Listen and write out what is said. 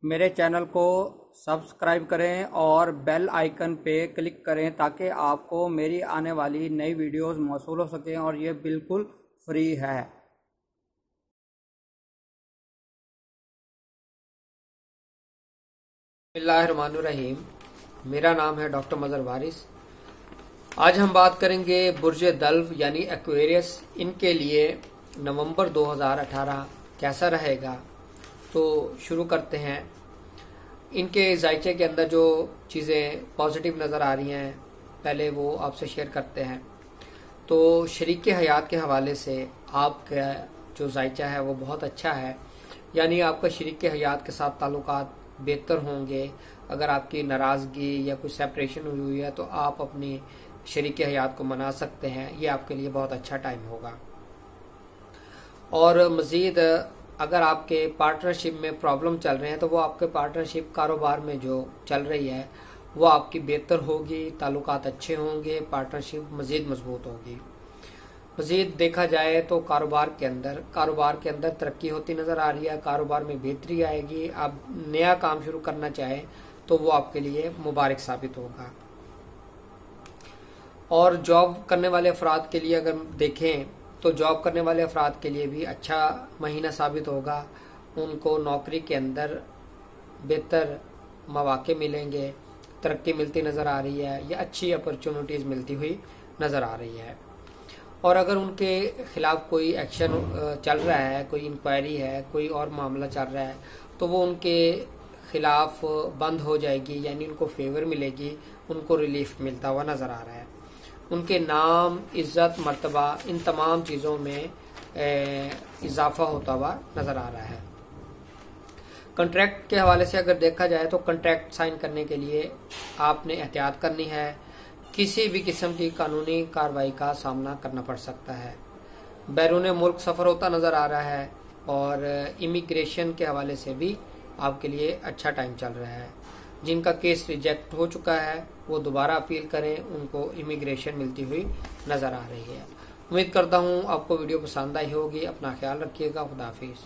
मेरे चैनल को सब्सक्राइब करें और बेल आइकन पे क्लिक करें ताकि आपको मेरी आने वाली नई वीडियोस मौसूल हो सकें और ये बिल्कुल फ्री है। बिस्मिल्लाहिर्रहमानिर्रहीम। मेरा नाम है डॉक्टर मजहर वारिस। आज हम बात करेंगे बुर्ज दल्व यानी एक्वेरियस, इनके लिए नवंबर 2018 कैसा रहेगा। तो शुरू करते हैं। इनके जायचे के अंदर जो चीज़ें पॉजिटिव नज़र आ रही हैं पहले वो आपसे शेयर करते हैं। तो शरीक हयात के हवाले से आपका जो जायचा है वो बहुत अच्छा है, यानी आपका शरीक हयात के साथ ताल्लुकात बेहतर होंगे। अगर आपकी नाराज़गी या कोई सेपरेशन हुई है तो आप अपनी शरीक हयात को मना सकते हैं, ये आपके लिए बहुत अच्छा टाइम होगा। और मज़ीद अगर आपके पार्टनरशिप में प्रॉब्लम चल रहे हैं तो वो आपके पार्टनरशिप कारोबार में जो चल रही है वो आपकी बेहतर होगी, ताल्लुकात अच्छे होंगे, पार्टनरशिप मज़ीद मजबूत होगी। मज़ीद देखा जाए तो कारोबार के अंदर तरक्की होती नज़र आ रही है, कारोबार में बेहतरी आएगी। आप नया काम शुरू करना चाहें तो वो आपके लिए मुबारक साबित होगा। और जॉब करने वाले अफराद के लिए अगर देखें तो जॉब करने वाले अफराद के लिए भी अच्छा महीना साबित होगा। उनको नौकरी के अंदर बेहतर मौके मिलेंगे, तरक्की मिलती नज़र आ रही है या अच्छी अपॉर्चुनिटीज़ मिलती हुई नज़र आ रही है। और अगर उनके खिलाफ कोई एक्शन चल रहा है, कोई इंक्वायरी है, कोई और मामला चल रहा है तो वो उनके खिलाफ बंद हो जाएगी, यानी उनको फेवर मिलेगी, उनको रिलीफ मिलता हुआ नज़र आ रहा है। उनके नाम, इज्जत, मर्तबा, इन तमाम चीज़ों में इजाफा होता हुआ नज़र आ रहा है। कॉन्ट्रैक्ट के हवाले से अगर देखा जाए तो कॉन्ट्रैक्ट साइन करने के लिए आपने एहतियात करनी है। किसी भी किस्म की कानूनी कार्रवाई का सामना करना पड़ सकता है। बैरून मुल्क सफ़र होता नज़र आ रहा है और इमिग्रेशन के हवाले से भी आपके लिए अच्छा टाइम चल रहा है। जिनका केस रिजेक्ट हो चुका है वो दोबारा अपील करें, उनको इमिग्रेशन मिलती हुई नज़र आ रही है। उम्मीद करता हूँ आपको वीडियो पसंद आई होगी। अपना ख्याल रखिएगा। खुदा हाफिज़।